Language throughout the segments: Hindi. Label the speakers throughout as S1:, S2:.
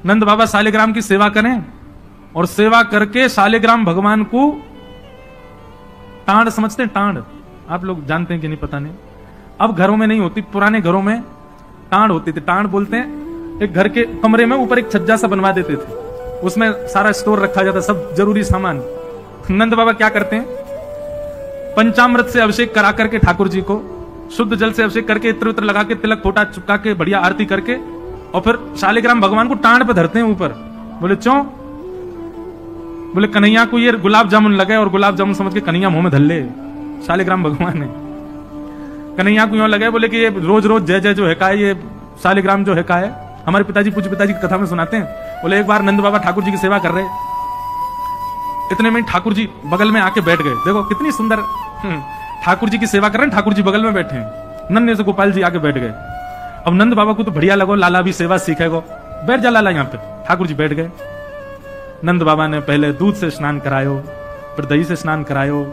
S1: नंद बाबा शालिग्राम की सेवा करें और सेवा करके शालिग्राम भगवान को टांड समझते हैं। टांड आप लोग जानते हैं कि नहीं पता नहीं, अब घरों में नहीं होती, पुराने घरों में टांड होती थी। टांड बोलते हैं एक घर के कमरे में ऊपर एक छज्जा सा बनवा देते थे, उसमें सारा स्टोर रखा जाता, सब जरूरी सामान। नंद बाबा क्या करते हैं, पंचामृत से अभिषेक करा करके ठाकुर जी को शुद्ध जल से अभिषेक करके इत्र उत्र लगा के तिलक फोटा चुपका के बढ़िया आरती करके और फिर शालिग्राम भगवान को टांड पे धरते हैं ऊपर। बोले क्यों? बोले कन्हैया को ये गुलाब जामुन लगे और गुलाब जामुन समझ के कन्हैया मुंह में धर ले। शालिग्राम भगवान ने कन्हैया को यूं लगे, बोले कि ये रोज रोज जय जय जो है का है, ये शालिग्राम जो है का है। हमारे पिताजी पूज्य पिताजी की कथा में सुनाते हैं, बोले एक बार नंद बाबा ठाकुर जी की सेवा कर रहे, इतने में ठाकुर जी बगल में आके बैठ गए। देखो कितनी सुंदर, ठाकुर जी की सेवा कर रहे हैं, ठाकुर जी बगल में बैठे हैं, नन्हे से गोपाल जी आके बैठ गए। अब नंद बाबा को तो बढ़िया लगो, लाला भी सेवा सीखेगो, बैठ जा लाला यहाँ पे। ठाकुर जी बैठ गए। नंद बाबा ने पहले दूध से स्नान करायो, फिर दही से स्नान करायो,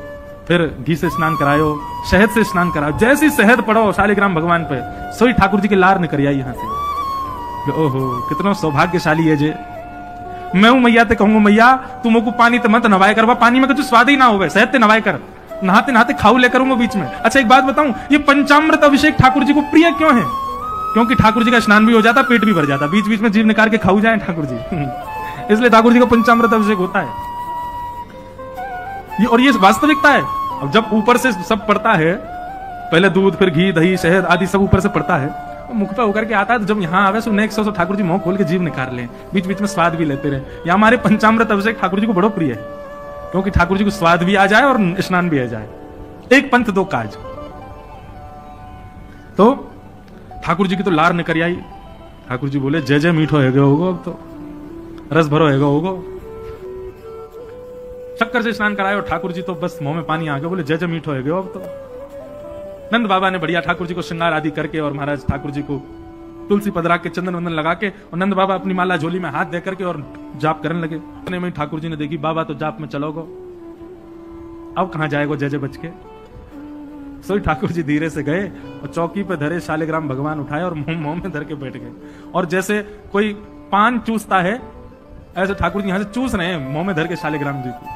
S1: फिर घी से स्नान करायो, शहद से स्नान करायो। जैसी शहद पड़ो शालिग्राम भगवान पे, सोई ठाकुर जी की लार निकल आई यहाँ से। ओहो कितना सौभाग्यशाली है जे। मैं हूं मैया ते कहूंगा, मैया तुम को पानी ते मत नवाए कर, पानी में कुछ स्वाद ही ना होवे, शहद ते नवाए कर, नहाते नहाते खाऊ ले करूंगा बीच में। अच्छा एक बात बताऊं, ये पंचामृत अभिषेक ठाकुर जी को प्रिय क्यों है? क्योंकि ठाकुर जी का स्नान भी हो जाता, पेट भी भर जाता, बीच बीच में जीभ निकाल के खाऊ जाए ठाकुर जी। इसलिए ठाकुर जी का पंचामृत अभिषेक होता है ये, और ये वास्तविकता है। अब जब ऊपर से सब पड़ता है, पहले दूध फिर घी दही शहद आदि सब ऊपर से पड़ता है, तो मुख पे होकर के आता है, तो जब यहाँ आवे so next so Thakur ji मुंह खोल के जीभ निकाल ले, बीच बीच में स्वाद भी लेते रहे। या हमारे पंचामृत अभिषेक ठाकुर जी को बड़ो प्रिय है, क्योंकि ठाकुर जी को स्वाद भी आ जाए और स्नान भी आ जाए। एक पंथ दो काज। तो ठाकुर जी की तो लार निकल आई। ठाकुर जी बोले जय जय मीठो है होगो, अब तो रस भरो है होगो। शक्कर से स्नान करायो, ठाकुर जी तो बस मुंह में पानी आ गया, बोले जय जय मीठो है अब तो। नंद बाबा ने बढ़िया ठाकुर जी को श्रृंगार आदि करके और महाराज ठाकुर जी को तुलसी पदरा के चंदन वंदन लगा के, और नंद बाबा अपनी माला झोली में हाथ दे करके और जाप करने लगे। इतने में ठाकुर जी ने देखी बाबा तो जाप में चलोगो, अब कहां जाएगो जय जय बच के। सोई ठाकुर जी धीरे से गए और चौकी पे धरे शालिग्राम भगवान उठाए और मुंह में धर के बैठ गए। और जैसे कोई पान चूसता है, ऐसे ठाकुर जी यहां से चूस रहे हैं मुंह में धर के शालिग्राम जी को।